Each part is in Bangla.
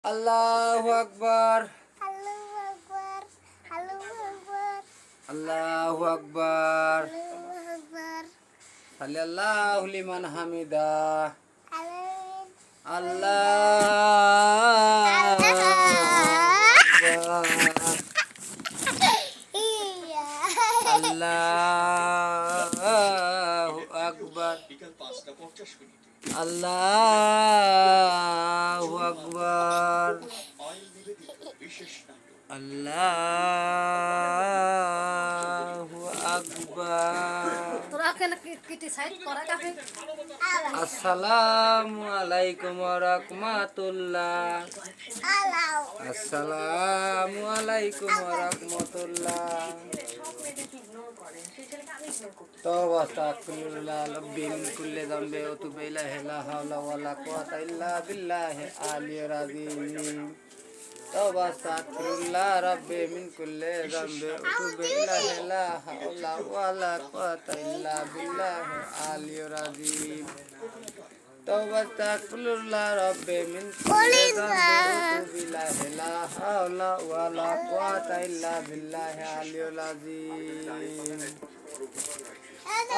আল্লাহু আকবার আল্লাহু আকবার আল্লাহু আকবার আল্লাহু আকবার আল্লাহু আকবার সাল্লাল্লাহু লিমান হামিদা আমিন আল্লাহু আকবার ইয়া আল্লাহু আকবার আল্লাহু আকবার আল্লাহু আকবার তোরা কেন কিটি সাইড করা কাফে আসসালামু আলাইকুম ওয়া রাহমাতুল্লাহ আল্লাহু আসসালামু আলাইকুম ওয়া রাহমাতুল্লাহ তওবা আস্তাগফিরুল্লাহ রাব্বি মিন কুল্লি যামবি ওয়া তুবু ইলাইহি লা হাওলা ওয়া লা কুওয়াতা ইল্লা বিল্লাহি আলিয়্যিল আযীম তওবা আস্তাগফিরুল্লাহ রাব্বি মিন কুল্লি যামবি ওয়া তুবু ইলাইহি লা হাওলা ওয়া লা কুওয়াতা ইল্লা বিল্লাহি আলিয়্যিল আযীম তওবা আস্তাগফিরুল্লাহ রাব্বি মিন কুল্লি যামবি ওয়া তুবু ইলাইহি লা হাওলা ওয়া লা কুওয়াতা ইল্লা বিল্লাহি আলিয়্যিল আযীম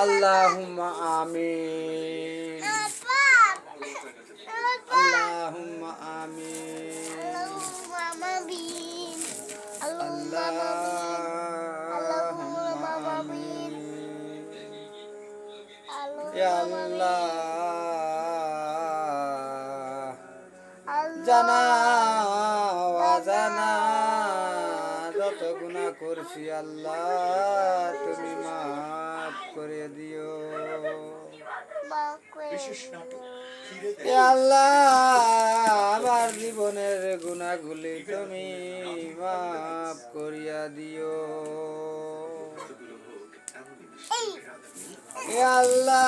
আল্লাহুম্মা আমিন আল্লাহুম্মা আমিন আল্লাহুম্মা আমিন ইয়া আল্লাহ জানা অজানা যত গুনাহ করছি আল্লাহ তুমি মাফ করে দিও এ আল্লাহ আমার জীবনের গুনাহগুলি তুমি মাফ করিয়া দিও এ আল্লাহ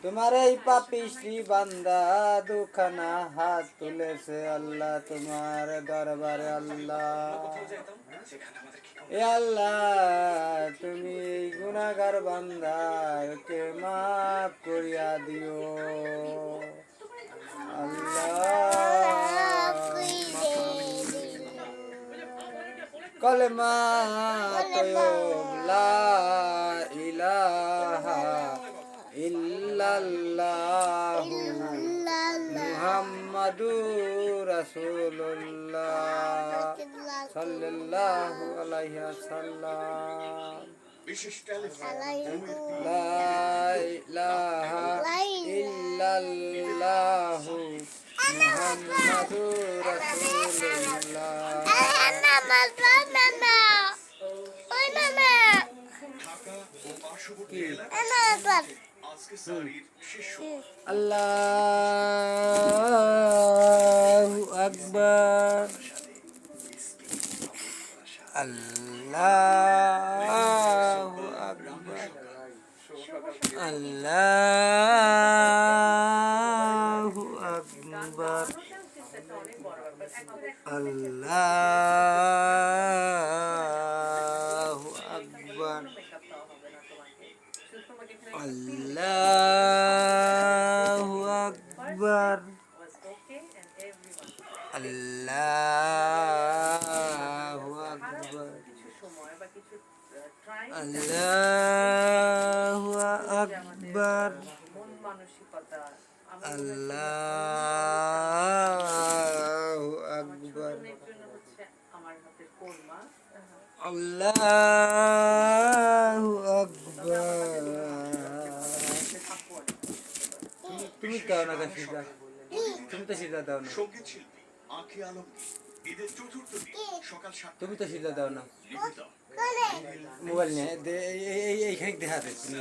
তোমার এই পাপিষ্টি বান্দা দুখানা হাত তুলেছে আল্লাহ তোমার দরবারে আল্লাহ এ আল্লাহ তুমি এই গুনাহগার বান্দাকে মাফ করিয়া দিও আল্লাহ কলেমা তয়্যব লা ইলাহা ইল্লাল্লাহু মুহাম্মাদুর রাসূলুল্লাহ সাল্লাল্লাহু আলাইহি ওয়াসাল্লাম লা ইলাহা ইল্লাল্লাহু মুহাম্মাদুর রাসূলুল্লাহ আল্লাহু আকবার আল্লাহু আকবার আল্লাহু আকবার আল্লাহু আকবার আল্লাহু আকবার আল্লাহু আকবার আল্লাহু আকবার আল্লাহু আকবার আল্লাহু আকবার তুমি দাও না সিজা তুমি তো সিজা দাও না তুমি তো সিজা দাও না মোবাইল নিয়ে এইখানে দেখা দে তুমি